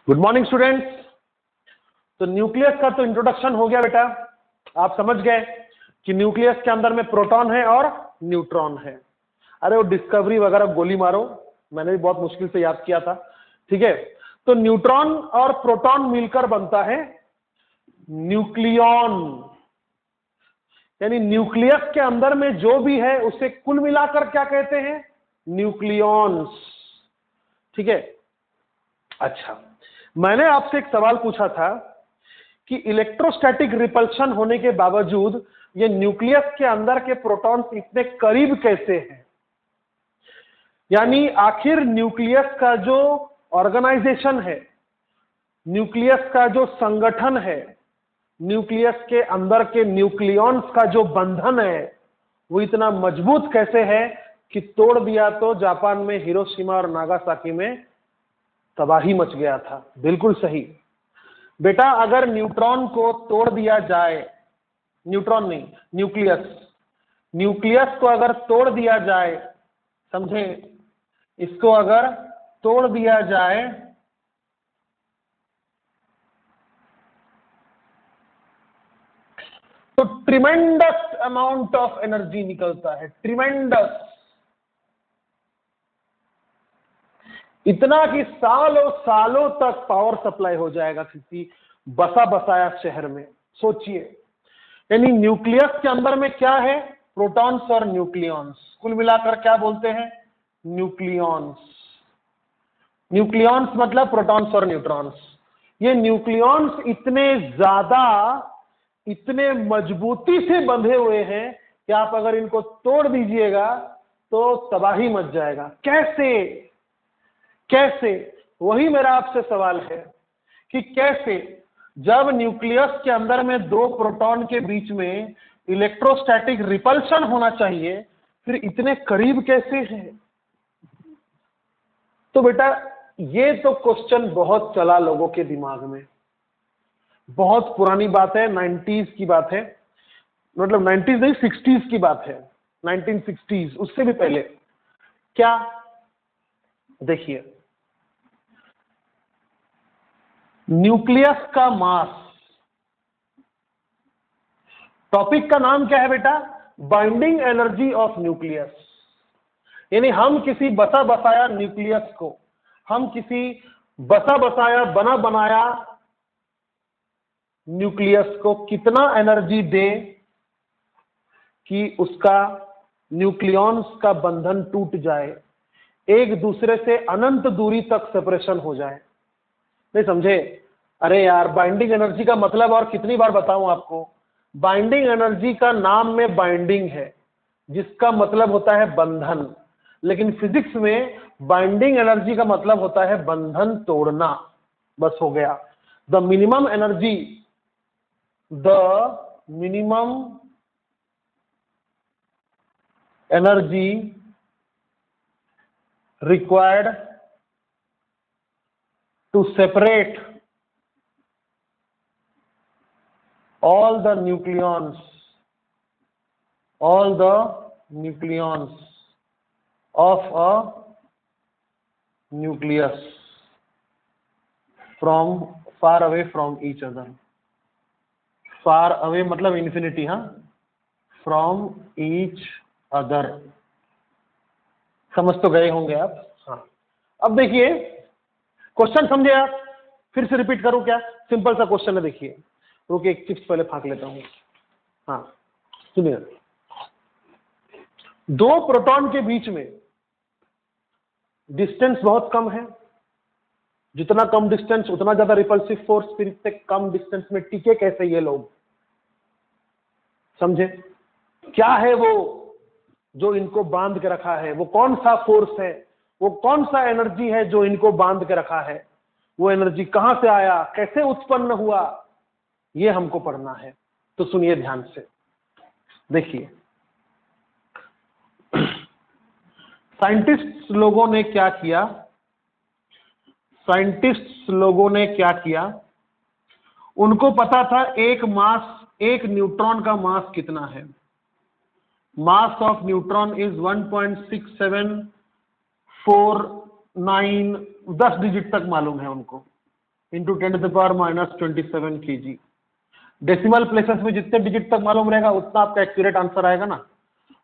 Good morning students. तो nucleus का तो इंट्रोडक्शन हो गया बेटा। आप समझ गए कि न्यूक्लियस के अंदर में प्रोटॉन है और न्यूट्रॉन है। अरे वो डिस्कवरी वगैरह गोली मारो, मैंने भी बहुत मुश्किल से याद किया था। ठीक है, तो न्यूट्रॉन और प्रोटॉन मिलकर बनता है न्यूक्लियॉन। यानी न्यूक्लियस के अंदर में जो भी है उसे कुल मिलाकर क्या कहते हैं? न्यूक्लियॉन्स। ठीक है, अच्छा, मैंने आपसे एक सवाल पूछा था कि इलेक्ट्रोस्टैटिक रिपल्शन होने के बावजूद ये न्यूक्लियस के अंदर के प्रोटॉन्स इतने करीब कैसे हैं? यानी आखिर न्यूक्लियस का जो ऑर्गेनाइजेशन है, न्यूक्लियस का जो संगठन है, न्यूक्लियस के अंदर के न्यूक्लियॉन्स का जो बंधन है, वो इतना मजबूत कैसे है कि तोड़ दिया तो जापान में हिरोशिमा और नागासाकी में तबाही मच गया था। बिल्कुल सही बेटा, अगर न्यूट्रॉन को तोड़ दिया जाए, न्यूट्रॉन नहीं न्यूक्लियस, न्यूक्लियस को अगर तोड़ दिया जाए, समझे, इसको अगर तोड़ दिया जाए तो ट्रिमेंडस अमाउंट ऑफ एनर्जी निकलता है। ट्रिमेंडस, इतना कि सालों सालों तक पावर सप्लाई हो जाएगा किसी बसा बसाया शहर में। सोचिए, यानी न्यूक्लियस के अंदर में क्या है? प्रोटॉन्स और न्यूक्लियॉन्स, कुल मिलाकर क्या बोलते हैं? न्यूक्लियॉन्स। न्यूक्लियॉन्स मतलब प्रोटॉन्स और न्यूट्रॉन्स। ये न्यूक्लियॉन्स इतने ज्यादा, इतने मजबूती से बंधे हुए हैं कि आप अगर इनको तोड़ दीजिएगा तो तबाही मच जाएगा। कैसे? कैसे? वही मेरा आपसे सवाल है कि कैसे, जब न्यूक्लियस के अंदर में दो प्रोटॉन के बीच में इलेक्ट्रोस्टैटिक रिपल्शन होना चाहिए, फिर इतने करीब कैसे है? तो बेटा ये तो क्वेश्चन बहुत चला लोगों के दिमाग में, बहुत पुरानी बात है, 90s की बात है, मतलब 90s नहीं 60s की बात है, 1960s, उससे भी पहले। क्या? देखिए, न्यूक्लियस का मास, टॉपिक का नाम क्या है बेटा? Binding energy of nucleus. यानी हम किसी बसा बसाया न्यूक्लियस को, हम किसी बसा बसाया बना बनाया न्यूक्लियस को कितना एनर्जी दें कि उसका न्यूक्लियॉन्स का बंधन टूट जाए, एक दूसरे से अनंत दूरी तक सेपरेशन हो जाए। नहीं समझे? अरे यार, बाइंडिंग एनर्जी का मतलब और कितनी बार बताऊं आपको? बाइंडिंग एनर्जी का नाम में बाइंडिंग है, जिसका मतलब होता है बंधन, लेकिन फिजिक्स में बाइंडिंग एनर्जी का मतलब होता है बंधन तोड़ना। बस हो गया। The minimum energy, the minimum energy required to separate all the nucleons of a nucleus from far away from each other. far away मतलब infinity, हाँ, from each other। समझ तो गए होंगे आप। हाँ, अब देखिए क्वेश्चन समझे आप? फिर से रिपीट करूं क्या? सिंपल सा क्वेश्चन है, देखिए। रुकिए, एक चिप्स पहले फाँक लेता हूं। हाँ सुनिए, दो प्रोटॉन के बीच में डिस्टेंस बहुत कम है, जितना कम डिस्टेंस उतना ज्यादा रिपल्सिव फोर्स, फिर इससे कम डिस्टेंस में टिके कैसे ये लोग? समझे? क्या है वो जो इनको बांध के रखा है? वो कौन सा फोर्स है, वो कौन सा एनर्जी है जो इनको बांध के रखा है? वो एनर्जी कहां से आया, कैसे उत्पन्न हुआ, ये हमको पढ़ना है। तो सुनिए ध्यान से, देखिए साइंटिस्ट लोगों ने क्या किया, साइंटिस्ट लोगों ने क्या किया, उनको पता था एक मास, एक न्यूट्रॉन का मास कितना है। मास ऑफ न्यूट्रॉन इज 1.6749, 10 डिजिट तक मालूम है उनको। Into 10⁻⁻27 kg। डेसिमल प्लेसेस में जितने डिजिट तक मालूम रहेगा उतना आपका एक्यूरेट आंसर आएगा ना।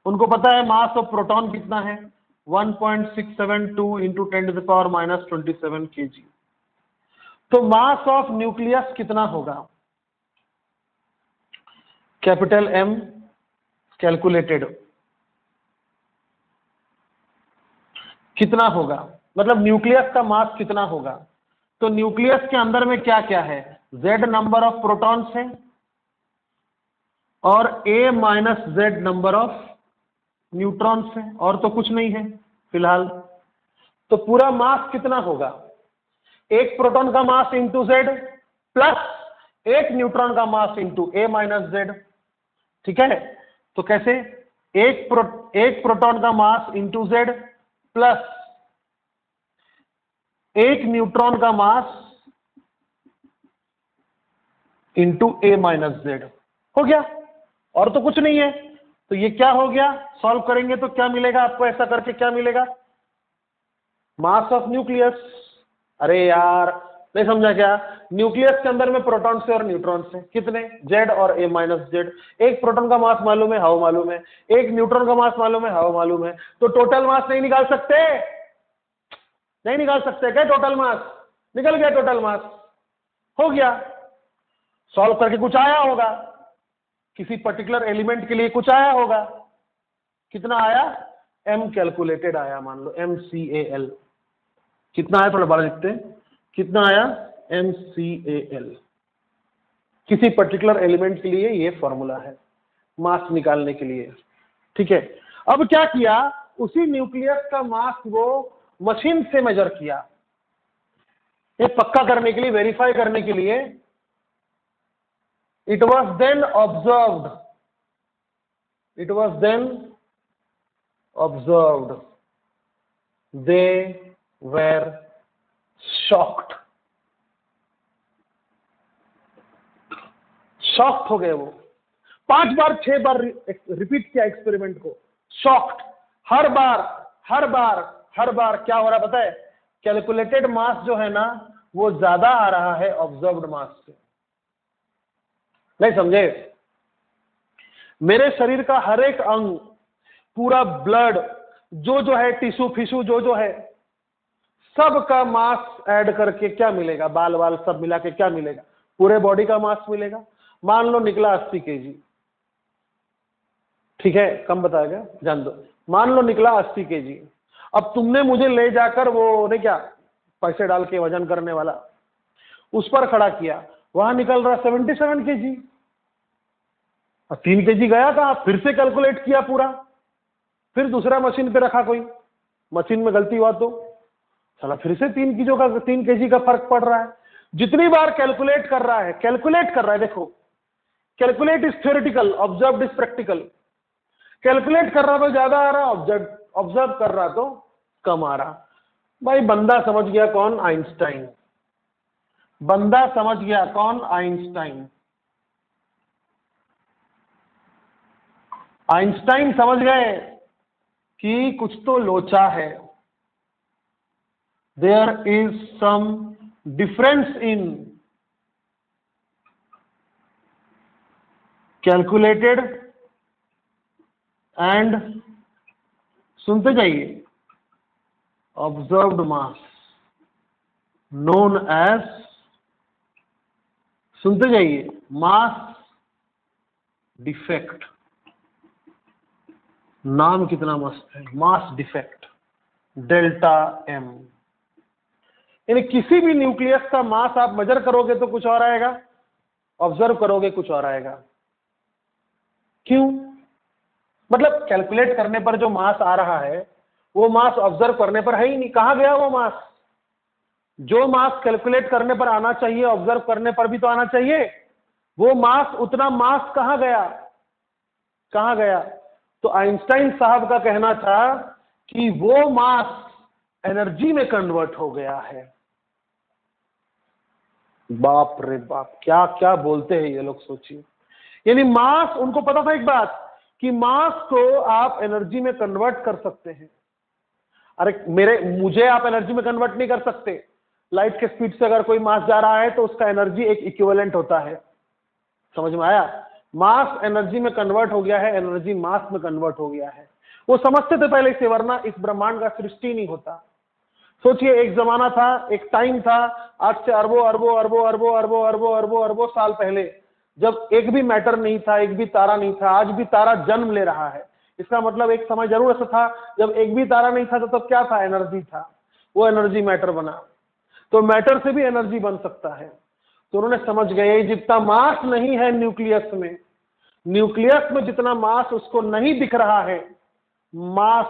उनको पता है मास ऑफ प्रोटॉन कितना है, 1.672 इंटू 10⁻⁻27 kg। तो मास ऑफ न्यूक्लियस कितना होगा, कैपिटल M कैलकुलेटेड कितना होगा, मतलब न्यूक्लियस का मास कितना होगा। तो न्यूक्लियस के अंदर में क्या क्या है, Z नंबर ऑफ प्रोटॉन्स है और A minus Z number of neutrons है, और तो कुछ नहीं है फिलहाल। तो पूरा मास कितना होगा, एक प्रोटॉन का मास इंटू Z प्लस एक न्यूट्रॉन का mass into A minus Z। ठीक है, तो कैसे, एक प्रोटॉन का मास इंटू Z प्लस एक न्यूट्रॉन का mass into A minus Z, हो गया, और तो कुछ नहीं है। तो ये क्या हो गया, सॉल्व करेंगे तो क्या मिलेगा आपको, ऐसा करके क्या मिलेगा, मास ऑफ न्यूक्लियस। अरे यार नहीं समझा क्या, न्यूक्लियस के अंदर में प्रोटॉन से और न्यूट्रॉन से कितने, Z और A माइनस Z। एक प्रोटॉन का मास मालूम है, हाउ मालूम है, एक न्यूट्रॉन का मास मालूम है, हाउ मालूम है। तो टोटल मास नहीं निकाल सकते, नहीं निकाल सकते क्या टोटल मास, निकल गया टोटल मास, हो गया। सॉल्व करके कुछ आया होगा, किसी पर्टिकुलर एलिमेंट के लिए कुछ आया होगा, कितना आया, M कैलकुलेटेड आया, मान लो MCAL कितना आया, थोड़ा बड़ा लिखते हैं, कितना आया MCAL। किसी पर्टिकुलर एलिमेंट के लिए ये फॉर्मूला है मास निकालने के लिए। ठीक है, अब क्या किया, उसी न्यूक्लियस का मास वो मशीन से मेजर किया, ये पक्का करने के लिए, वेरीफाई करने के लिए। It was then observed, they were shocked हो गए वो। 5 बार 6 बार रिपीट किया एक्सपेरिमेंट को, शॉक्ड, हर बार क्या हो रहा पता है, कैलकुलेटेड मास जो है ना वो ज्यादा आ रहा है ऑब्जर्व्ड मास से। नहीं समझे, मेरे शरीर का हर एक अंग, पूरा ब्लड, जो है टिश्यू फिशू जो है, सब का मास ऐड करके क्या मिलेगा, बाल वाल सब मिला के क्या मिलेगा, पूरे बॉडी का मास मिलेगा। मान लो निकला 80 kg, ठीक है कम बताएगा जान दो, मान लो निकला 80 kg। अब तुमने मुझे ले जाकर वो नहीं क्या पैसे डाल के वजन करने वाला उस पर खड़ा किया, वहां निकल रहा 77 kg। 3 kg गया था, फिर से कैलकुलेट किया पूरा, फिर दूसरा मशीन पे रखा, कोई मशीन में गलती हुआ तो चला फिर से 3 kg का फर्क पड़ रहा है। जितनी बार कैलकुलेट कर रहा है, देखो calculate is theoretical, observe is practical. Calculate कर रहा तो ज्यादा आ रहा, ऑब्जर्व कर रहा तो कम आ रहा। भाई बंदा समझ गया कौन, आइंस्टाइन। बंदा समझ गया कौन, आइंस्टाइन। आइंस्टाइन समझ गए कि कुछ तो लोचा है, there is some difference in calculated and, सुनते जाइए, ऑब्जर्व्ड मास नोन एज, सुनते जाइए, मास डिफेक्ट। नाम कितना मस्त है, मास डिफेक्ट, डेल्टा M। यानी किसी भी न्यूक्लियस का मास आप मेजर करोगे तो कुछ और आएगा, ऑब्जर्व करोगे कुछ और आएगा। क्यों, मतलब कैलकुलेट करने पर जो मास आ रहा है वो मास ऑब्जर्व करने पर है ही नहीं, कहां गया वो मास। जो मास कैलकुलेट करने पर आना चाहिए ऑब्जर्व करने पर भी तो आना चाहिए, वो मास, उतना मास कहां गया। तो आइंस्टाइन साहब का कहना था कि वो मास एनर्जी में कन्वर्ट हो गया है। बाप रे बाप, क्या क्या बोलते हैं ये लोग, सोचिए। यानी मास, उनको पता था एक बात कि मास को आप एनर्जी में कन्वर्ट कर सकते हैं। अरे मुझे आप एनर्जी में कन्वर्ट नहीं कर सकते, लाइट के स्पीड से अगर कोई मास जा रहा है तो उसका एनर्जी एक इक्विवेलेंट होता है। समझ में आया? मास एनर्जी में कन्वर्ट हो गया है, एनर्जी मास में कन्वर्ट हो गया है। वो समझते थे पहले से, वरना इस ब्रह्मांड का सृष्टि नहीं होता। सोचिए, एक जमाना था, एक टाइम था, आज से अरबों अरबों अरबों अरबों अरबों अरबों अरबों अरबों साल पहले, जब एक भी मैटर नहीं था, एक भी तारा नहीं था। आज भी तारा जन्म ले रहा है। इसका मतलब एक समय जरूर ऐसा था जब एक भी तारा नहीं था, तो तब क्या था? एनर्जी था। वो एनर्जी मैटर बना। तो मैटर से भी एनर्जी बन सकता है। तो उन्होंने समझ गए, जितना मास नहीं है न्यूक्लियस में, न्यूक्लियस में जितना मास उसको नहीं दिख रहा है, मास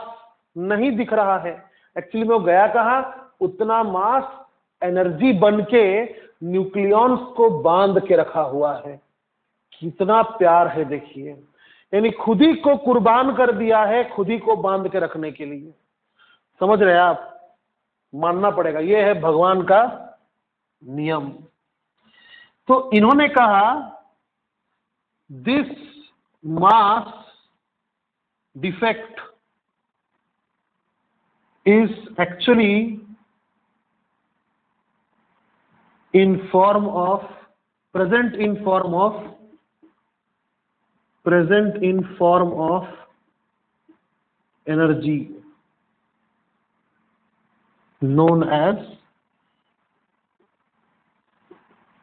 नहीं दिख रहा है, एक्चुअली में वो गया कहां? उतना मास एनर्जी बन के न्यूक्लियॉन्स को बांध के रखा हुआ है। कितना प्यार है देखिए, यानी खुद ही को कुर्बान कर दिया है, खुद ही को बांध के रखने के लिए। समझ रहे हैं आप? मानना पड़ेगा, ये है भगवान का नियम। तो इन्होंने कहा this mass defect is actually in form of present in form of energy known as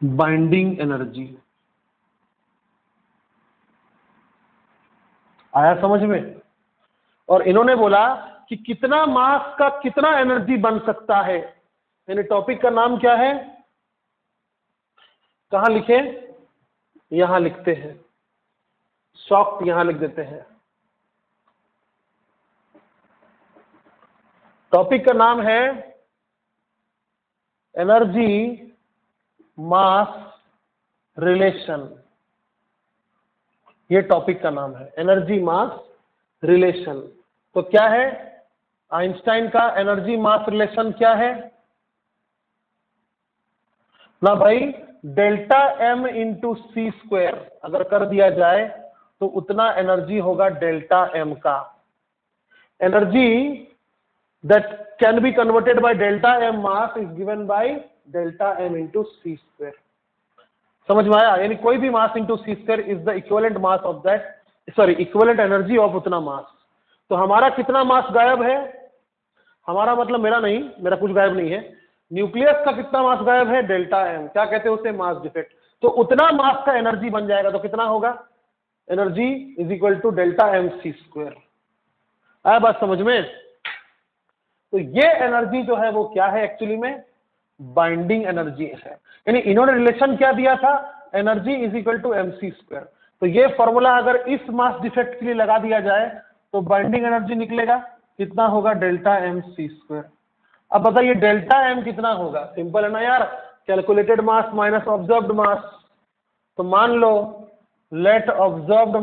binding energy। आया समझ में? और इन्होंने बोला कि कितना मास का कितना एनर्जी बन सकता है। यानी टॉपिक का नाम क्या है? कहां लिखे? यहां लिखते हैं, शॉक्ट यहां लिख देते हैं। टॉपिक का नाम है एनर्जी मास रिलेशन। ये टॉपिक का नाम है, एनर्जी मास रिलेशन। तो क्या है आइंस्टाइन का एनर्जी मास रिलेशन? क्या है ना भाई? Delta M into C square अगर कर दिया जाए तो उतना एनर्जी होगा डेल्टा एम का। Energy that can be converted by delta M mass is given by delta M into C square. समझ में आया? यानी कोई भी mass into C square is the equivalent mass of that, sorry equivalent energy of उतना mass. तो हमारा कितना मास गायब है? हमारा मतलब मेरा नहीं, मेरा कुछ गायब नहीं है। न्यूक्लियस का कितना मास गायब है? Delta M. क्या कहते हैं उसे? Mass defect. तो उतना मास का एनर्जी बन जाएगा। तो कितना होगा? Energy is equal to delta M C square. आया बात समझ में? तो ये एनर्जी जो है वो क्या है एक्चुअली में? बाइंडिंग एनर्जी है। यानी इन्होंने रिलेशन क्या दिया था? Energy is equal to M C square. तो ये फॉर्मूला अगर इस मास डिफेक्ट के लिए लगा दिया जाए तो बाइंडिंग एनर्जी निकलेगा कितना होगा? Delta M C square. अब बताइए डेल्टा एम कितना होगा? सिंपल है ना यार, कैलकुलेटेड मास माइनस ऑब्जर्व्ड मास। तो मान लो late observed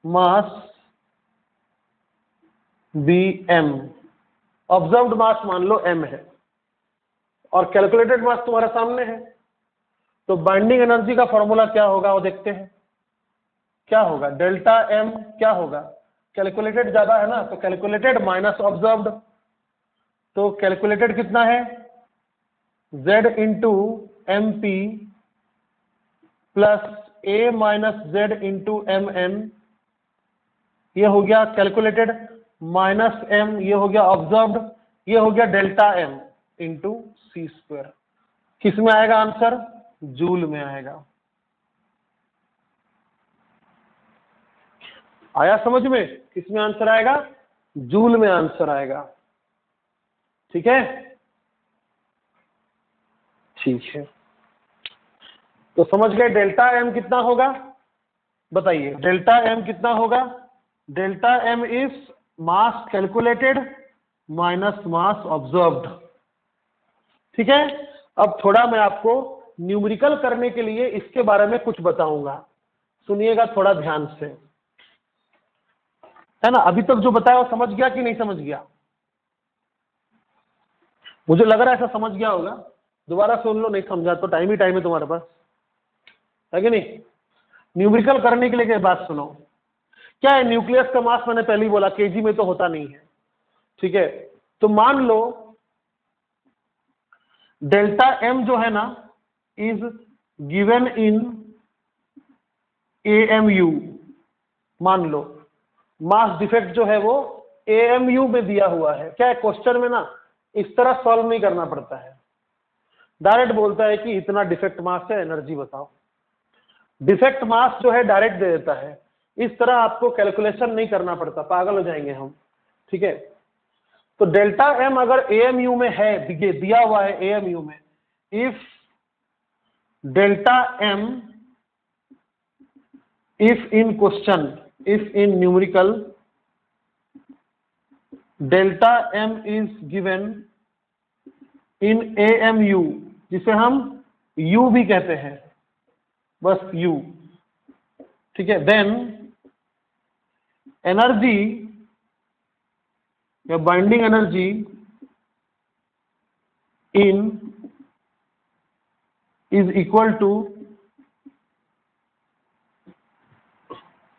mass be M. Observed मास मान लो एम है और कैलकुलेटेड मास तुम्हारे सामने है। तो बाइंडिंग एनर्जी का फॉर्मूला क्या होगा वो देखते हैं। क्या होगा? डेल्टा एम क्या होगा? कैलकुलेटेड ज्यादा है ना, तो कैलकुलेटेड माइनस ऑब्जर्व्ड। तो कैलकुलेटेड कितना है? Z into M P plus A minus Z into M N. ये हो गया कैलकुलेटेड, माइनस एम ये हो गया ऑब्जर्व्ड, ये हो गया delta M into C square. किस में आएगा आंसर? जूल में आएगा। आया समझ में? किस में आंसर आएगा? जूल में आंसर आएगा। ठीक है, ठीक है। तो समझ गए डेल्टा एम कितना होगा? बताइए डेल्टा एम कितना होगा? Delta M is mass calculated minus mass observed. ठीक है। अब थोड़ा मैं आपको न्यूमेरिकल करने के लिए इसके बारे में कुछ बताऊंगा, सुनिएगा थोड़ा ध्यान से, है ना। अभी तक जो बताया वो समझ गया कि नहीं समझ गया? मुझे लग रहा है ऐसा समझ गया होगा। दोबारा सुन लो, नहीं समझा तो टाइम ही टाइम है तुम्हारे पास, है कि नहीं। न्यूमेरिकल करने के लिए बात सुनो। क्या है न्यूक्लियस का मास? मैंने पहले ही बोला केजी में तो होता नहीं है। ठीक है, तो मान लो डेल्टा एम जो है ना इज गिवन इन AMU। मान लो मास डिफेक्ट जो है वो AMU में दिया हुआ है। क्या है क्वेश्चन में ना इस तरह सॉल्व नहीं करना पड़ता है, डायरेक्ट बोलता है कि इतना डिफेक्ट मास है, एनर्जी बताओ। डिफेक्ट मास जो है डायरेक्ट दे देता है, इस तरह आपको कैलकुलेशन नहीं करना पड़ता, पागल हो जाएंगे हम। ठीक है, तो डेल्टा एम अगर AMU में है, दिया हुआ है AMU में, if delta M, if in question, if in numerical delta m is given in AMU, जिसे हम U भी कहते हैं, बस U। ठीक है, then एनर्जी या binding energy in is equal to,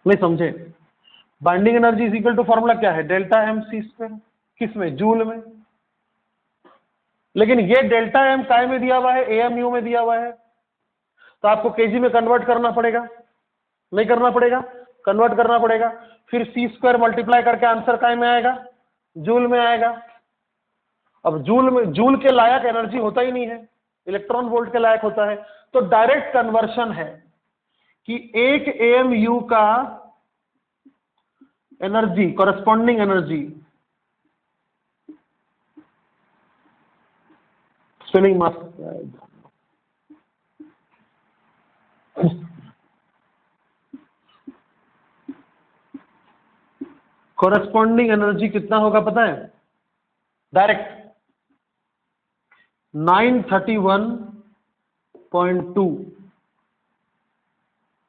नहीं समझे, binding energy is equal to formula क्या है, डेल्टा एम सी स्क्वायर। किसमें, जूल में। लेकिन ये डेल्टा एम काय में दिया हुआ है, AMU में दिया हुआ है, तो आपको केजी में कन्वर्ट करना पड़ेगा, नहीं करना पड़ेगा, कन्वर्ट करना पड़ेगा। फिर सी स्क्वायर मल्टीप्लाई करके आंसर काय में आएगा, जूल में आएगा। अब जूल में, जूल के लायक एनर्जी होता ही नहीं है, इलेक्ट्रॉन वोल्ट के लायक होता है। तो डायरेक्ट कन्वर्शन है कि एक AMU का एनर्जी, कॉरेस्पॉन्डिंग एनर्जी, स्पिनिंग मास, कॉरेस्पॉन्डिंग एनर्जी कितना होगा पता है, direct 931.2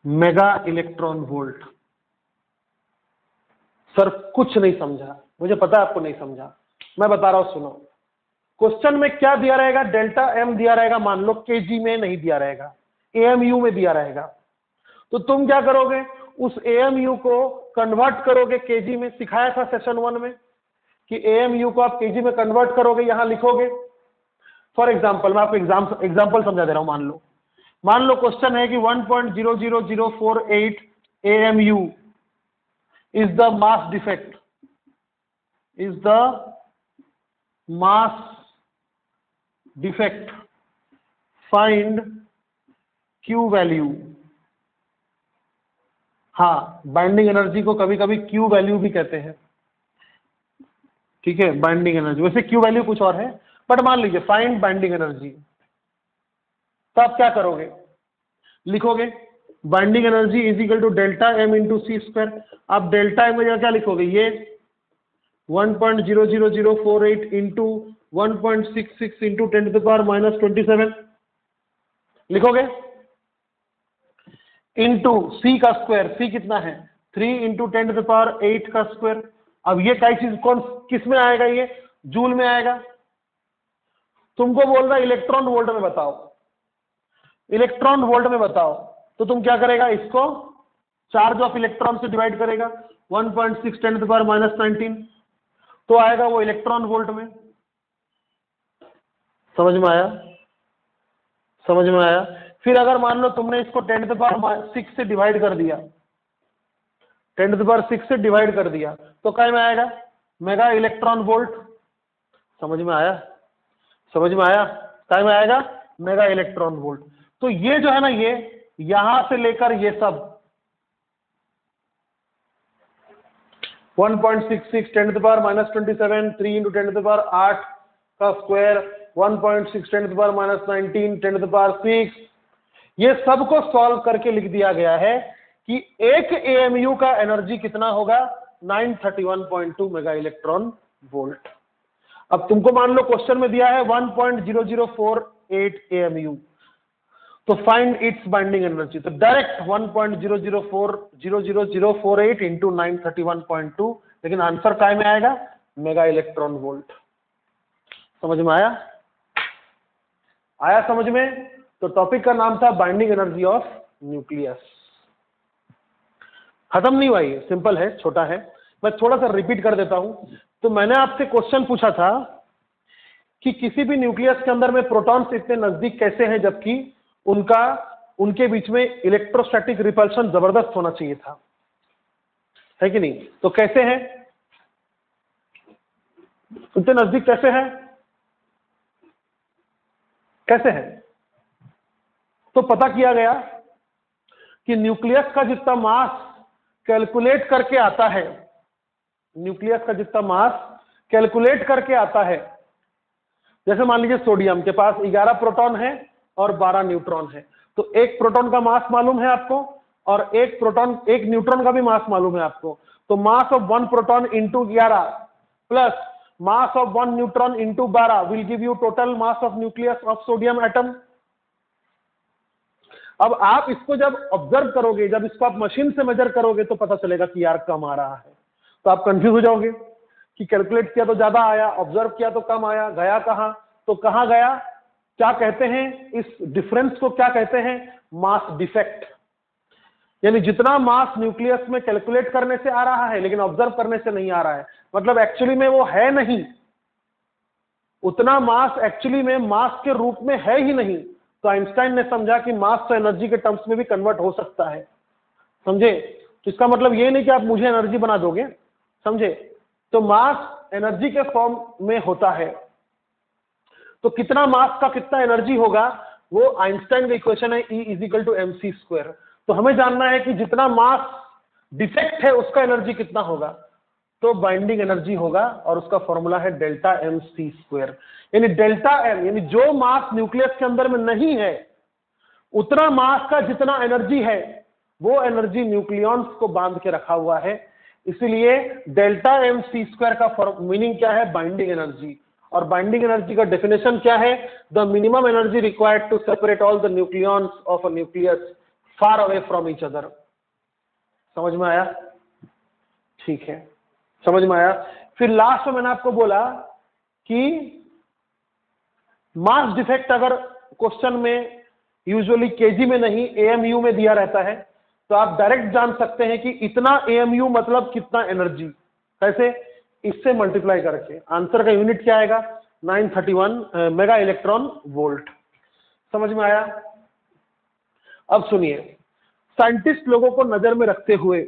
mega electron volt. Sir कुछ नहीं समझा, मुझे पता है आपको नहीं समझा, मैं बता रहा हूं सुनो। क्वेश्चन में क्या दिया रहेगा, डेल्टा एम दिया रहेगा, मान लो केजी में नहीं दिया रहेगा, AMU में दिया रहेगा। तो तुम क्या करोगे, उस AMU को कन्वर्ट करोगे केजी में। सिखाया था सेशन 1 में कि AMU को आप केजी में कन्वर्ट करोगे, यहां लिखोगे। फॉर एग्जाम्पल, मैं आपको एग्जाम्पल समझा दे रहा हूं। मान लो क्वेश्चन है कि 1.00048 AMU is the mass defect, is the mass defect, find Q value. हाँ, बाइंडिंग एनर्जी को कभी कभी Q वैल्यू भी कहते हैं। ठीक है, बाइंडिंग एनर्जी, वैसे Q वैल्यू कुछ और है, बट मान लीजिए फाइंड बाइंडिंग एनर्जी। तो आप क्या करोगे, लिखोगे binding energy is equal to delta M into C square. आप डेल्टा एम में क्या लिखोगे, ये 1.00048 इंटू 1.66 इंटू 10⁻⁻27 लिखोगे, इंटू सी का स्क्वायर, सी कितना है 3 इंटू 10⁸ का स्क्वायर। अब ये क्या चीज कौन किस में आएगा, ये जूल में आएगा। तुमको बोल रहा है इलेक्ट्रॉन वोल्ट में बताओ, इलेक्ट्रॉन वोल्ट में बताओ, तो तुम क्या करेगा, इसको चार्ज ऑफ इलेक्ट्रॉन से डिवाइड करेगा, 1.6 10⁻⁻19 तो आएगा वो इलेक्ट्रॉन वोल्ट में। समझ में आया, समझ में आया। फिर अगर मान लो तुमने इसको 10⁻6 से डिवाइड कर दिया, 10⁻6 से डिवाइड कर दिया, तो क्या में आएगा, मेगा इलेक्ट्रॉन वोल्ट। समझ में आया, समझ में आया, क्या में आएगा, मेगा इलेक्ट्रॉन वोल्ट। तो ये जो है ना, ये यहां से लेकर ये सब 1.66 10⁻⁻27 3 इंटू 10⁸ का स्क्वायर 1.6 10⁻⁻19 10⁻6, ये सबको सॉल्व करके लिख दिया गया है कि एक AMU का एनर्जी कितना होगा, 931.2 मेगा इलेक्ट्रॉन वोल्ट। अब तुमको मान लो क्वेश्चन में दिया है 1.0048 AMU, तो फाइंड इट्स बाइंडिंग एनर्जी। तो डायरेक्ट 1.00400048 इंटू 931.2, लेकिन आंसर काय में आएगा, मेगा इलेक्ट्रॉन वोल्ट। समझ में आया, आया समझ में। तो टॉपिक का नाम था बाइंडिंग एनर्जी ऑफ न्यूक्लियस। खत्म नहीं हुआ, ये सिंपल है, छोटा है। मैं थोड़ा सा रिपीट कर देता हूं। तो मैंने आपसे क्वेश्चन पूछा था कि किसी भी न्यूक्लियस के अंदर में प्रोटॉन्स इतने नजदीक कैसे हैं, जबकि उनके बीच में इलेक्ट्रोस्टैटिक रिपल्शन जबरदस्त होना चाहिए था, है कि नहीं? तो कैसे हैं, इतने नजदीक कैसे हैं, कैसे हैं? तो पता किया गया कि न्यूक्लियस का जितना मास कैलकुलेट करके आता है, न्यूक्लियस का जितना मास कैलकुलेट करके आता है, जैसे मान लीजिए सोडियम के पास 11 प्रोटॉन है और 12 न्यूट्रॉन है, तो एक प्रोटॉन का मास मालूम है आपको और एक न्यूट्रॉन का भी मास मालूम है आपको। तो mass of 1 proton into 11 plus mass of 1 neutron into 12 will give you total mass of nucleus of sodium atom. अब आप इसको जब ऑब्जर्व करोगे, जब इसको आप मशीन से मेजर करोगे तो पता चलेगा कि यार कम आ रहा है, तो आप कंफ्यूज हो जाओगे कि कैलकुलेट किया तो ज्यादा आया, ऑब्जर्व किया तो कम आया, गया कहां? तो कहां गया? क्या कहते हैं इस डिफरेंस को? क्या कहते हैं? Mass defect. यानी जितना मास न्यूक्लियस में कैलकुलेट करने से आ रहा है लेकिन ऑब्जर्व करने से नहीं आ रहा है, मतलब एक्चुअली में वो है नहीं, उतना मास एक्चुअली में मास के रूप में है ही नहीं। तो आइंस्टाइन ने समझा कि मास तो एनर्जी के टर्म्स में भी कन्वर्ट हो सकता है, समझे? तो इसका मतलब ये नहीं कि आप मुझे एनर्जी बना दोगे, समझे? तो मास एनर्जी के फॉर्म में होता है, तो कितना मास का कितना एनर्जी होगा, वो आइंस्टाइन का इक्वेशन है E = mc²। तो हमें जानना है कि जितना मास डिफेक्ट है उसका एनर्जी कितना होगा, तो बाइंडिंग एनर्जी होगा और उसका फॉर्मूला है डेल्टा mc²। यानी डेल्टा m यानी जो मास न्यूक्लियस के अंदर में नहीं है उतना मास का जितना एनर्जी है वो एनर्जी न्यूक्लियॉन्स को बांध के रखा हुआ है। इसलिए डेल्टा mc² का मीनिंग क्या है? Binding energy. और बाइंडिंग एनर्जी का डेफिनेशन क्या है? The minimum energy required to separate all the nucleons of a nucleus far away from each other. समझ में आया? ठीक है, समझ में आया। फिर लास्ट में मैंने आपको बोला कि मास डिफेक्ट अगर क्वेश्चन में यूजुअली केजी में नहीं एएमयू में दिया रहता है तो आप डायरेक्ट जान सकते हैं कि इतना एएमयू मतलब कितना एनर्जी। कैसे? इससे मल्टीप्लाई करके। आंसर का यूनिट क्या आएगा? 931 मेगा इलेक्ट्रॉन वोल्ट। समझ में आया? अब सुनिए, साइंटिस्ट लोगों को नजर में रखते हुए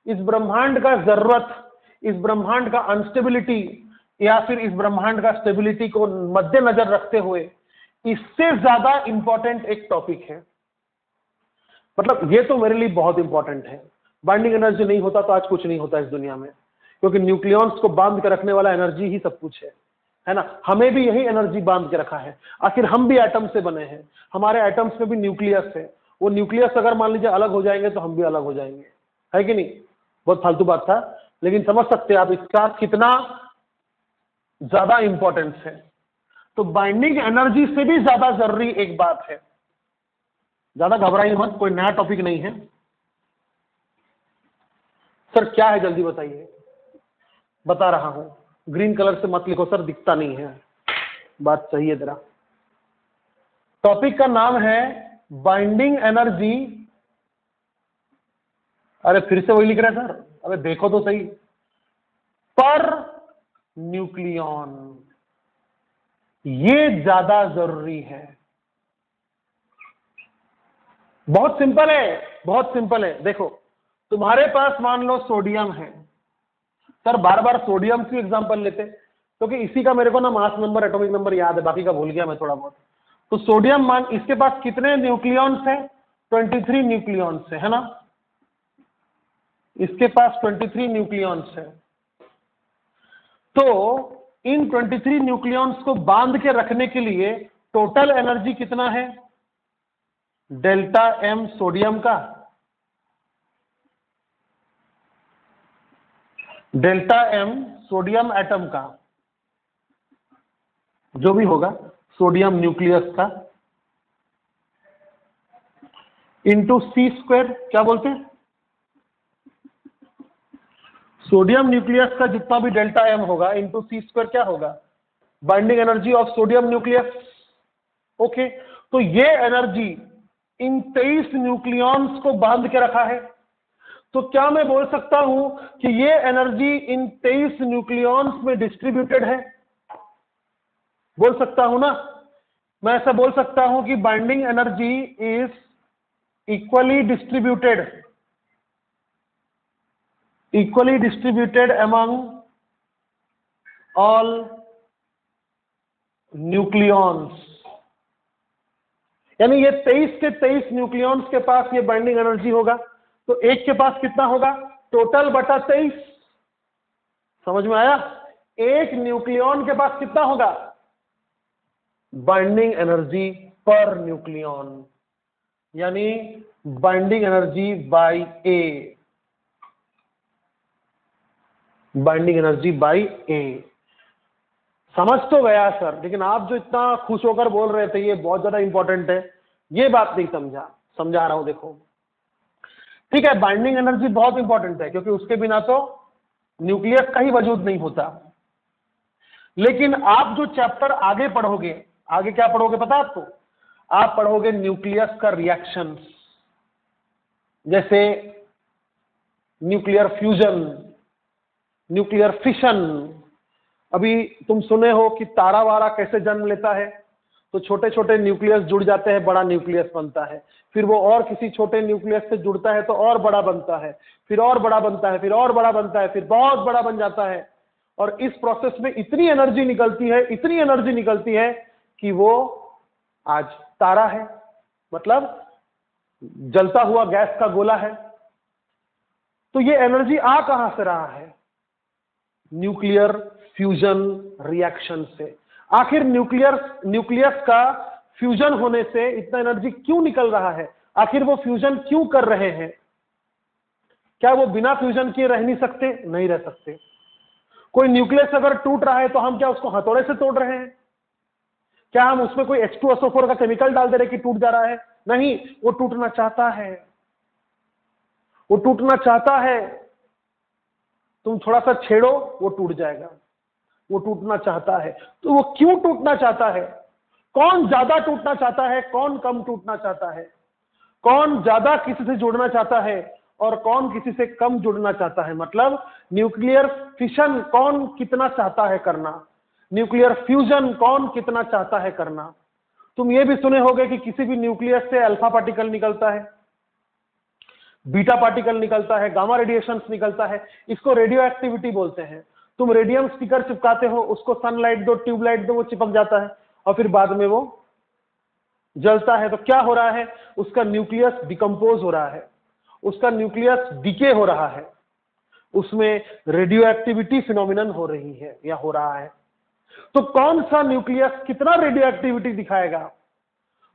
इस ब्रह्मांड का जरूरत, इस ब्रह्मांड का अनस्टेबिलिटी या फिर इस ब्रह्मांड का स्टेबिलिटी को मद्देनजर रखते हुए इससे ज्यादा इंपॉर्टेंट एक टॉपिक है, मतलब ये तो मेरे लिए बहुत इंपॉर्टेंट है। बाइंडिंग एनर्जी नहीं होता तो आज कुछ नहीं होता इस दुनिया में, क्योंकि न्यूक्लियॉन्स को बांध के रखने वाला एनर्जी ही सब कुछ है ना? हमें भी यही एनर्जी बांध के रखा है। आखिर हम भी एटम से बने हैं, हमारे एटम्स में भी न्यूक्लियस है। वो न्यूक्लियस अगर मान लीजिए अलग हो जाएंगे तो हम भी अलग हो जाएंगे, है कि नहीं? बहुत फालतू बात था, लेकिन समझ सकते हैं आप इसका कितना ज्यादा इंपॉर्टेंस है। तो बाइंडिंग एनर्जी से भी ज्यादा जरूरी एक बात है। ज्यादा घबराइए मत, कोई नया टॉपिक नहीं है। सर क्या है जल्दी बताइए। बता रहा हूं, ग्रीन कलर से मत लिखो सर, दिखता नहीं है। बात सही है जरा। टॉपिक का नाम है बाइंडिंग एनर्जी। अरे फिर से वही लिख रहे हैं सर, अबे देखो तो सही। पर न्यूक्लियॉन, ये ज्यादा जरूरी है। बहुत सिंपल है, बहुत सिंपल है। देखो तुम्हारे पास मान लो सोडियम है, सर बार बार सोडियम की एग्जांपल लेते क्योंकि इसी का मेरे को ना मास नंबर एटॉमिक नंबर याद है, बाकी का भूल गया मैं थोड़ा बहुत। तो सोडियम मान, इसके पास कितने न्यूक्लियॉन्स है? 23 न्यूक्लियॉन्स है ना? इसके पास 23 न्यूक्लियॉन्स है। तो इन 23 न्यूक्लियॉन्स को बांध के रखने के लिए टोटल एनर्जी कितना है? डेल्टा एम सोडियम का, डेल्टा एम सोडियम एटम का, जो भी होगा सोडियम न्यूक्लियस का, इंटू C²। क्या बोलते हैं? सोडियम न्यूक्लियस का जितना भी डेल्टा एम होगा इंटू C² क्या होगा? Binding energy of sodium nucleus. Okay, तो ये एनर्जी इन 23 न्यूक्लियॉन्स को बांध के रखा है। तो क्या मैं बोल सकता हूं कि ये एनर्जी इन 23 न्यूक्लियॉन्स में डिस्ट्रीब्यूटेड है? बोल सकता हूं ना, मैं ऐसा बोल सकता हूं कि binding energy is equally distributed among all nucleons. यानी ये 23 के 23 न्यूक्लियॉन्स के पास ये बाइंडिंग एनर्जी होगा, तो एक के पास कितना होगा, टोटल बटा 23। समझ में आया? एक न्यूक्लियॉन के पास कितना होगा बाइंडिंग एनर्जी पर न्यूक्लियॉन, यानी binding energy by A, binding energy by A. समझ तो गया सर, लेकिन आप जो इतना खुश होकर बोल रहे थे ये बहुत ज्यादा इंपॉर्टेंट है, ये बात नहीं समझा रहा हूं। देखो ठीक है, बाइंडिंग एनर्जी बहुत इंपॉर्टेंट है क्योंकि उसके बिना तो न्यूक्लियस का ही वजूद नहीं होता। लेकिन आप जो चैप्टर आगे पढ़ोगे, आगे क्या पढ़ोगे पता है आपको? आप पढ़ोगे न्यूक्लियस का रिएक्शन, जैसे न्यूक्लियर फ्यूजन, न्यूक्लियर फिशन। अभी तुम सुने हो कि तारा वारा कैसे जन्म लेता है, तो छोटे छोटे न्यूक्लियस जुड़ जाते हैं, बड़ा न्यूक्लियस बनता है, फिर वो और किसी छोटे न्यूक्लियस से जुड़ता है तो और बड़ा बनता है, फिर और बड़ा बनता है, फिर और बड़ा बनता है, फिर बहुत बड़ा बन जाता है। और इस प्रोसेस में इतनी एनर्जी निकलती है कि वो आज तारा है, मतलब जलता हुआ गैस का गोला है। तो ये एनर्जी आ कहां से रहा है? न्यूक्लियर फ्यूजन रिएक्शन से। आखिर न्यूक्लियस का फ्यूजन होने से इतना एनर्जी क्यों निकल रहा है? आखिर वो फ्यूजन क्यों कर रहे हैं? क्या वो बिना फ्यूजन किए रह नहीं सकते? नहीं रह सकते। कोई न्यूक्लियस अगर टूट रहा है तो हम क्या उसको हथौड़े से तोड़ रहे हैं? क्या हम उसमें कोई H2SO4 का केमिकल डाल दे रहे कि टूट जा रहा है? नहीं, वो टूटना चाहता है, वो टूटना चाहता है। तुम थोड़ा सा छेड़ो वो टूट जाएगा, वो टूटना चाहता है। तो वो क्यों टूटना चाहता है? कौन ज्यादा टूटना चाहता है, कौन कम टूटना चाहता है? कौन ज्यादा किसी से जुड़ना चाहता है और कौन किसी से कम जुड़ना चाहता है? मतलब न्यूक्लियर फिशन कौन कितना चाहता है करना, न्यूक्लियर फ्यूजन कौन कितना चाहता है करना। तुम ये भी सुने होगे कि किसी भी न्यूक्लियस से अल्फा पार्टिकल निकलता है, बीटा पार्टिकल निकलता है, गामा रेडिएशंस निकलता है, इसको रेडियो एक्टिविटी बोलते हैं। तुम रेडियम स्टिकर चिपकाते हो, उसको सनलाइट दो, ट्यूबलाइट दो, वो चिपक जाता है और फिर बाद में वो जलता है। तो क्या हो रहा है? उसका न्यूक्लियस डिकम्पोज हो रहा है, उसका न्यूक्लियस डीके हो रहा है, उसमें रेडियो एक्टिविटी फिनोमिनन हो रही है या हो रहा है। तो कौन सा न्यूक्लियस कितना रेडियो एक्टिविटी दिखाएगा,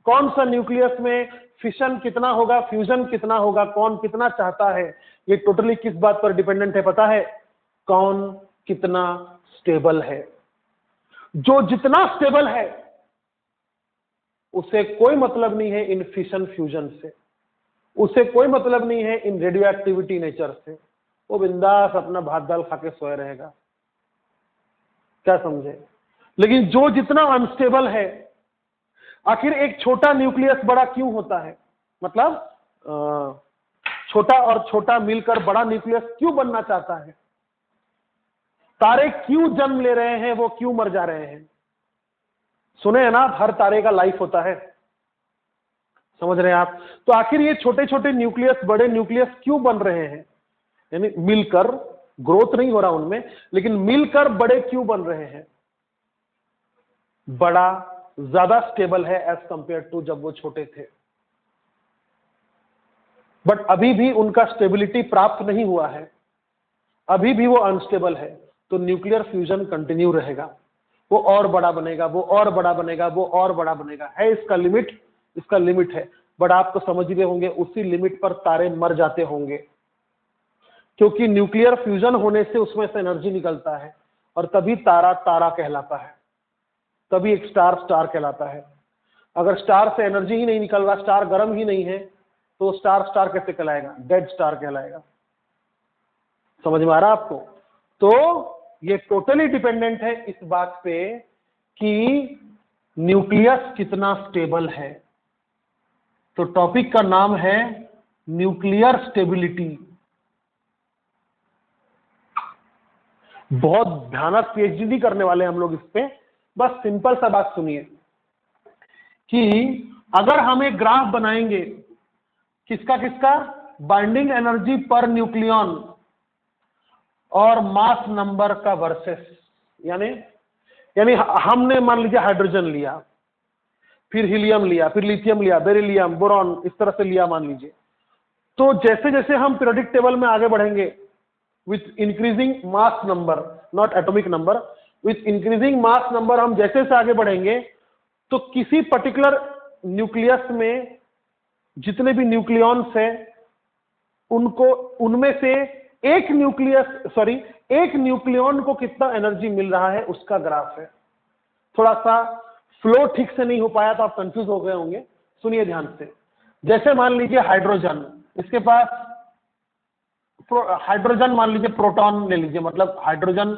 कौन सा न्यूक्लियस में फिशन कितना होगा, फ्यूजन कितना होगा, कौन कितना चाहता है, ये टोटली किस बात पर डिपेंडेंट है पता है? कौन कितना स्टेबल है। जो जितना स्टेबल है उसे कोई मतलब नहीं है इन फिशन फ्यूजन से, उसे कोई मतलब नहीं है इन रेडियो एक्टिविटी नेचर से। वो बिंदास अपना भात दाल खा के सोए रहेगा। क्या समझे? लेकिन जो जितना अनस्टेबल है, आखिर एक छोटा न्यूक्लियस बड़ा क्यों होता है? मतलब छोटा और छोटा मिलकर बड़ा न्यूक्लियस क्यों बनना चाहता है? तारे क्यों जन्म ले रहे हैं, वो क्यों मर जा रहे हैं? सुने हैं ना, हर तारे का लाइफ होता है, समझ रहे हैं आप? तो आखिर ये छोटे छोटे न्यूक्लियस बड़े न्यूक्लियस क्यों बन रहे हैं? यानी मिलकर, ग्रोथ नहीं हो रहा उनमें, लेकिन मिलकर बड़े क्यों बन रहे हैं? बड़ा ज्यादा स्टेबल है एज कंपेयर टू जब वो छोटे थे, बट अभी भी उनका स्टेबिलिटी प्राप्त नहीं हुआ है, अभी भी वो अनस्टेबल है। तो न्यूक्लियर फ्यूजन कंटिन्यू रहेगा, वो और बड़ा बनेगा, वो और बड़ा बनेगा, वो और बड़ा बनेगा। है इसका लिमिट, इसका लिमिट है, बट आप तो समझ रहे होंगे उसी लिमिट पर तारे मर जाते होंगे, क्योंकि न्यूक्लियर फ्यूजन होने से उसमें से एनर्जी निकलता है और तभी तारा तारा कहलाता है, तभी एक स्टार स्टार कहलाता है। अगर स्टार से एनर्जी ही नहीं निकल रहा, स्टार गर्म ही नहीं है, तो स्टार स्टार कैसे कहलाएगा? डेड स्टार कहलाएगा। समझ में आ रहा आपको? तो ये टोटली डिपेंडेंट है इस बात पे कि न्यूक्लियस कितना स्टेबल है। तो टॉपिक का नाम है न्यूक्लियर स्टेबिलिटी। बहुत भयानक पीएचडी करने वाले हम लोग इस पे, बस सिंपल सा बात सुनिए कि अगर हम एक ग्राफ बनाएंगे किसका किसका, बाइंडिंग एनर्जी पर न्यूक्लियन और मास नंबर का वर्सेस, यानी हमने मान लीजिए हाइड्रोजन लिया, फिर हीलियम लिया, फिर लिथियम लिया, बेरिलियम, बोरॉन, इस तरह से लिया मान लीजिए। तो जैसे जैसे हम पीरियोडिक टेबल में आगे बढ़ेंगे with increasing mass number, not atomic number, with increasing mass number हम जैसे जैसे आगे बढ़ेंगे तो किसी पर्टिकुलर न्यूक्लियस में जितने भी न्यूक्लियॉन्स हैं उनको, उनमें से एक न्यूक्लियॉन को कितना एनर्जी मिल रहा है उसका ग्राफ है। थोड़ा सा फ्लो ठीक से नहीं हो पाया तो आप कंफ्यूज हो गए होंगे, सुनिए ध्यान से। जैसे मान लीजिए हाइड्रोजन, इसके पास हाइड्रोजन मान लीजिए प्रोटॉन ले लीजिए, मतलब हाइड्रोजन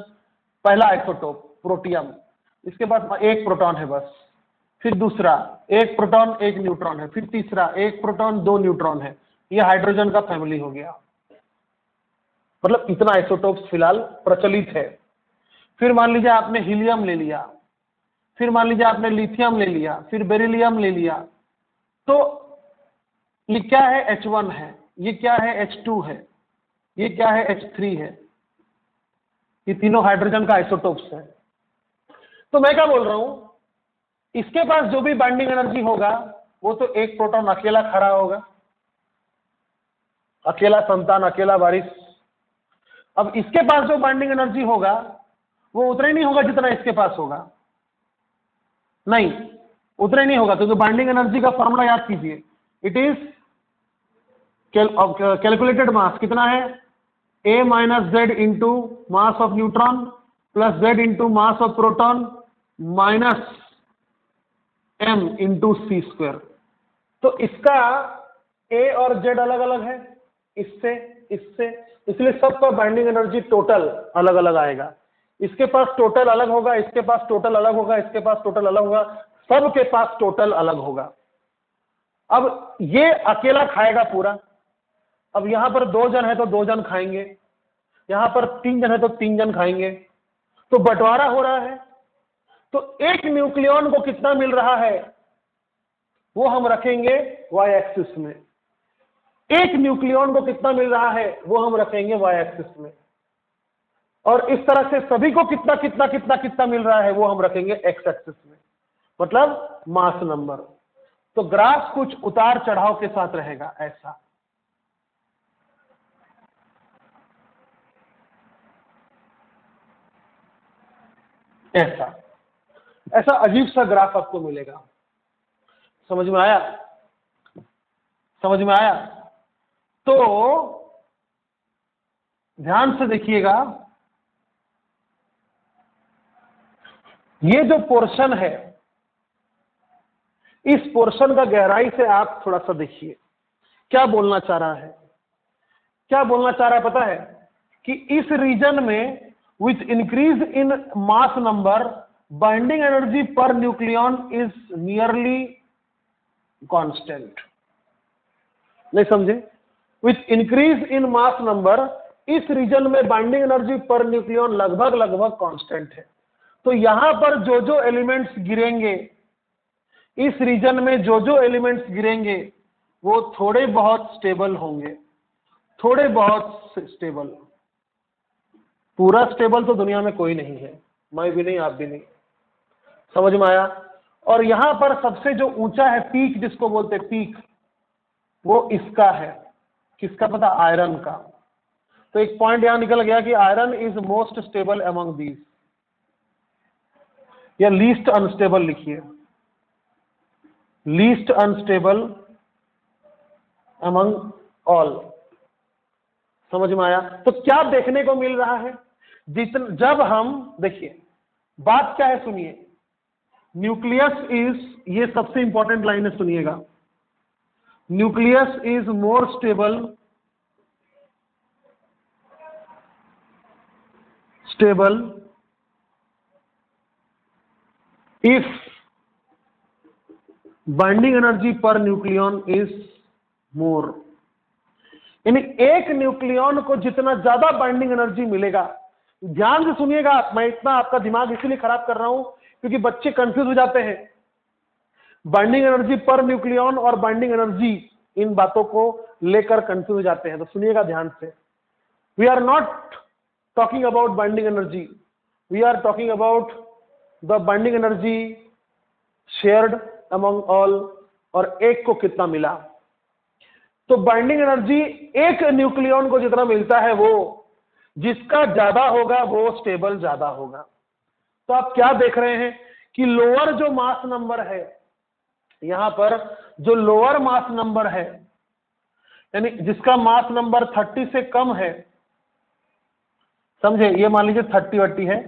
पहला आइसोटोप प्रोटियम, इसके पास एक प्रोटॉन है बस, फिर दूसरा एक प्रोटॉन एक न्यूट्रॉन है, फिर तीसरा एक प्रोटॉन दो न्यूट्रॉन है, यह हाइड्रोजन का फैमिली हो गया। मतलब इतना आइसोटोप्स फिलहाल प्रचलित है। फिर मान लीजिए आपने हीलियम ले लिया, फिर मान लीजिए आपने लिथियम ले लिया, फिर बेरिलियम ले लिया, तो ये क्या है, H1 है, ये क्या है, H2 है, ये क्या है, H3 है, ये तीनों हाइड्रोजन का आइसोटोप्स है। तो मैं क्या बोल रहा हूं, इसके पास जो भी बाइंडिंग एनर्जी होगा वो तो एक प्रोटॉन अकेला खड़ा होगा, अकेला संतान, अकेला वारिस। अब इसके पास जो बाइंडिंग एनर्जी होगा वो उतना ही नहीं होगा जितना इसके पास होगा, नहीं उतना ही नहीं होगा, क्योंकि बाइंडिंग एनर्जी का फॉर्मूला याद कीजिए, इट इज कैलकुलेटेड मास कितना है, a minus Z into mass of neutron plus Z into mass of proton minus m into C square. तो इसका a और z अलग अलग है इससे, इसलिए सबका बाइंडिंग एनर्जी टोटल अलग अलग आएगा। इसके पास टोटल अलग होगा, इसके पास टोटल अलग होगा, इसके पास टोटल अलग होगा, सबके पास टोटल अलग होगा। अब ये अकेला खाएगा पूरा। अब यहां पर 2 जन है तो 2 जन खाएंगे, यहां पर 3 जन है तो 3 जन खाएंगे, तो बंटवारा हो रहा है। तो एक न्यूक्लियॉन को कितना मिल रहा है वो हम रखेंगे y एक्सिस में, एक न्यूक्लियॉन को कितना मिल रहा है वो हम रखेंगे y एक्सिस में, और इस तरह से सभी को कितना कितना कितना कितना मिल रहा है वो हम रखेंगे x एक्सिस में, मतलब मास नंबर। तो ग्राफ कुछ उतार चढ़ाव के साथ रहेगा, ऐसा अजीब सा ग्राफ आपको मिलेगा। समझ में आया, समझ में आया? तो ध्यान से देखिएगा, ये जो पोर्शन है इस पोर्शन का गहराई से आप थोड़ा सा देखिए क्या बोलना चाह रहा है। क्या बोलना चाह रहा है पता है, कि इस रीजन में with increase in mass number binding energy per nucleon is nearly constant. नहीं समझे? With increase in mass number इस रीजन में बाइंडिंग एनर्जी पर न्यूक्लियन लगभग लगभग कांस्टेंट है। तो यहां पर जो जो एलिमेंट्स गिरेंगे, इस रीजन में जो जो एलिमेंट्स गिरेंगे वो थोड़े बहुत स्टेबल होंगे, थोड़े बहुत स्टेबल। पूरा स्टेबल तो दुनिया में कोई नहीं है, मैं भी नहीं, आप भी नहीं। समझ में आया? और यहां पर सबसे जो ऊंचा है, पीक जिसको बोलते हैं पीक, वो इसका है। किसका पता? आयरन का। तो एक पॉइंट यहां निकल गया कि iron is most stable among these, या लीस्ट अनस्टेबल लिखिए, लीस्ट अनस्टेबल अमंग ऑल। समझ में आया? तो क्या देखने को मिल रहा है, जब हम देखिए बात क्या है, सुनिए। न्यूक्लियस इज, ये सबसे इंपॉर्टेंट लाइन है, सुनिएगा। Nucleus is more stable if binding energy per nucleon is more. यानी एक न्यूक्लियन को जितना ज्यादा बाइंडिंग एनर्जी मिलेगा, ध्यान से सुनिएगा, मैं इतना आपका दिमाग इसीलिए खराब कर रहा हूं क्योंकि बच्चे कंफ्यूज हो जाते हैं। बाइंडिंग एनर्जी पर न्यूक्लियन और बाइंडिंग एनर्जी, इन बातों को लेकर कंफ्यूज हो जाते हैं। तो सुनिएगा ध्यान से, we are not talking about binding energy, we are talking about the binding energy shared among all, और एक को कितना मिला। तो बाइंडिंग एनर्जी एक न्यूक्लियन को जितना मिलता है, वो जिसका ज्यादा होगा वो स्टेबल ज्यादा होगा। तो आप क्या देख रहे हैं कि लोअर जो मास नंबर है, यहां पर जो लोअर मास नंबर है, यानी जिसका मास नंबर 30 से कम है, समझे, ये मान लीजिए 30 है,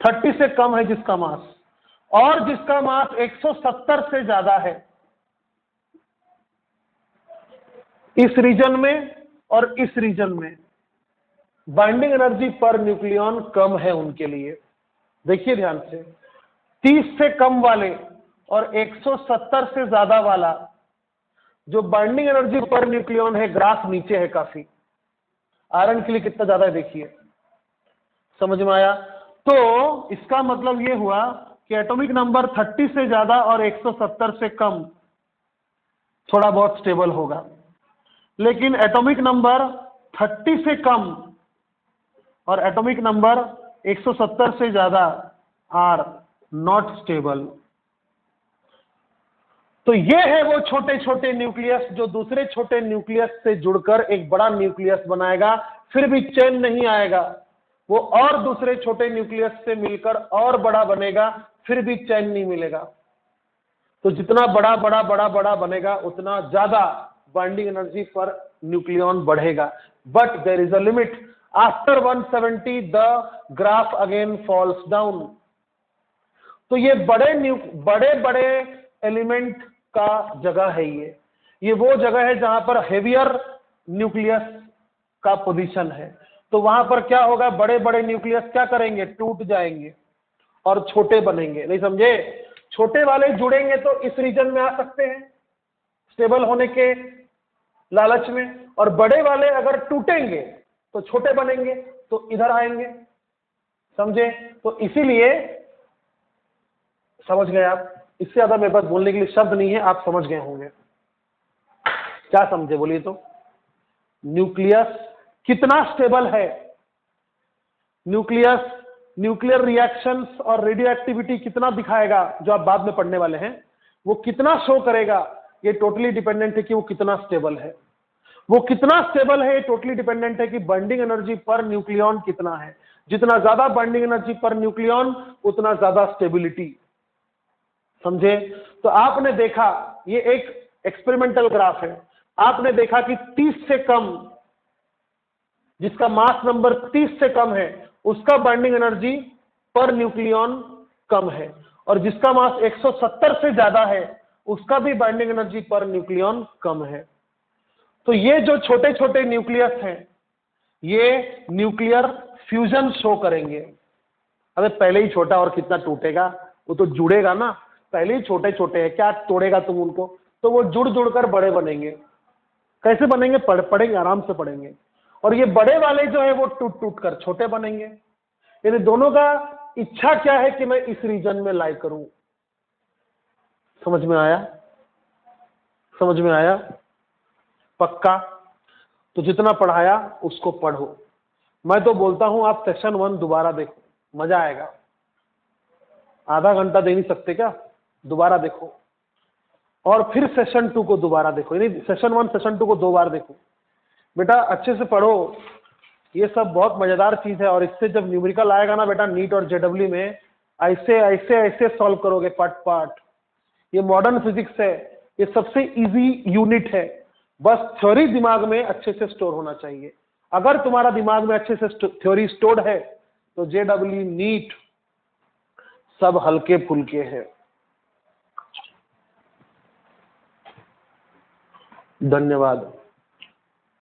30 से कम है जिसका मास, और जिसका मास 170 से ज्यादा है, इस रीजन में और इस रीजन में बाइंडिंग एनर्जी पर न्यूक्लियन कम है उनके लिए। देखिए ध्यान से, 30 से कम वाले और 170 से ज्यादा वाला जो बाइंडिंग एनर्जी पर न्यूक्लियन है, ग्राफ नीचे है काफी, आयरन के लिए कितना ज्यादा है देखिए, समझ में आया। तो इसका मतलब ये हुआ कि एटॉमिक नंबर 30 से ज्यादा और 170 से कम थोड़ा बहुत स्टेबल होगा, लेकिन एटॉमिक नंबर 30 से कम और एटॉमिक नंबर 170 से ज्यादा आर नॉट स्टेबल। तो ये है वो छोटे छोटे न्यूक्लियस जो दूसरे छोटे न्यूक्लियस से जुड़कर एक बड़ा न्यूक्लियस बनाएगा, फिर भी चेन नहीं आएगा। वो और दूसरे छोटे न्यूक्लियस से मिलकर और बड़ा बनेगा, फिर भी चेन नहीं मिलेगा। तो जितना बड़ा बड़ा बड़ा बड़ा बनेगा, उतना ज्यादा बाइंडिंग एनर्जी पर न्यूक्लियन बढ़ेगा। But there is a limit, after 170 the graph again falls down. तो ये बड़े बड़े एलिमेंट का जगह है, ये वो जगह है जहां पर हेवियर न्यूक्लियस का पोजीशन है। तो वहां पर क्या होगा, बड़े बड़े न्यूक्लियस क्या करेंगे, टूट जाएंगे और छोटे बनेंगे। नहीं समझे, छोटे वाले जुड़ेंगे तो इस रीजन में आ सकते हैं स्टेबल होने के लालच में, और बड़े वाले अगर टूटेंगे तो छोटे बनेंगे तो इधर आएंगे, समझे। तो इसीलिए, समझ गए आप, इससे ज्यादा मेरे पास बोलने के लिए शब्द नहीं है, आप समझ गए होंगे। क्या समझे बोलिए तो, न्यूक्लियस कितना स्टेबल है, न्यूक्लियस न्यूक्लियर रिएक्शंस और रेडियो एक्टिविटी कितना दिखाएगा, जो आप बाद में पढ़ने वाले हैं, वो कितना शो करेगा, ये टोटली डिपेंडेंट है कि वो कितना स्टेबल है। वो कितना स्टेबल है, ये टोटली डिपेंडेंट है कि बाइंडिंग एनर्जी पर न्यूक्लियन कितना है। जितना ज्यादा बाइंडिंग एनर्जी पर न्यूक्लियन, उतना ज्यादा स्टेबिलिटी, समझे। तो आपने देखा, ये एक एक्सपेरिमेंटल ग्राफ है, आपने देखा कि 30 से कम, जिसका मास नंबर 30 से कम है, उसका बाइंडिंग एनर्जी पर न्यूक्लियन कम है, और जिसका मास 170 से ज्यादा है, उसका भी बाइंडिंग एनर्जी पर न्यूक्लियन कम है। तो ये जो छोटे छोटे न्यूक्लियस हैं, ये न्यूक्लियर फ्यूजन शो करेंगे। अबे पहले ही छोटा और कितना टूटेगा, वो तो जुड़ेगा ना, पहले ही छोटे छोटे हैं, क्या तोड़ेगा तुम उनको। तो वो जुड़ जुड़कर बड़े बनेंगे। कैसे बनेंगे, पढ़ेंगे, आराम से पढ़ेंगे। और ये बड़े वाले जो है वो टूट टूट कर छोटे बनेंगे। यानी दोनों का इच्छा क्या है कि मैं इस रीजन में लाई करूं। समझ में आया, समझ में आया, पक्का। तो जितना पढ़ाया उसको पढ़ो। मैं तो बोलता हूं आप सेशन 1 दोबारा देखो, मजा आएगा। आधा घंटा दे नहीं सकते क्या, दोबारा देखो, और फिर सेशन 2 को दोबारा देखो। यानी सेशन 1 सेशन 2 को 2 बार देखो। बेटा अच्छे से पढ़ो, ये सब बहुत मजेदार चीज है। और इससे जब न्यूमेरिकल आएगा ना बेटा, नीट और जेडब्ल्यू में, ऐसे ऐसे ऐसे सॉल्व करोगे पार्ट पार्ट। ये मॉडर्न फिजिक्स है, ये सबसे इजी यूनिट है। बस थ्योरी दिमाग में अच्छे से स्टोर होना चाहिए। अगर तुम्हारा दिमाग में अच्छे से थ्योरी स्टोर्ड है, तो जेडब्ल्यू, नीट सब हल्के फुल्के हैं। धन्यवाद।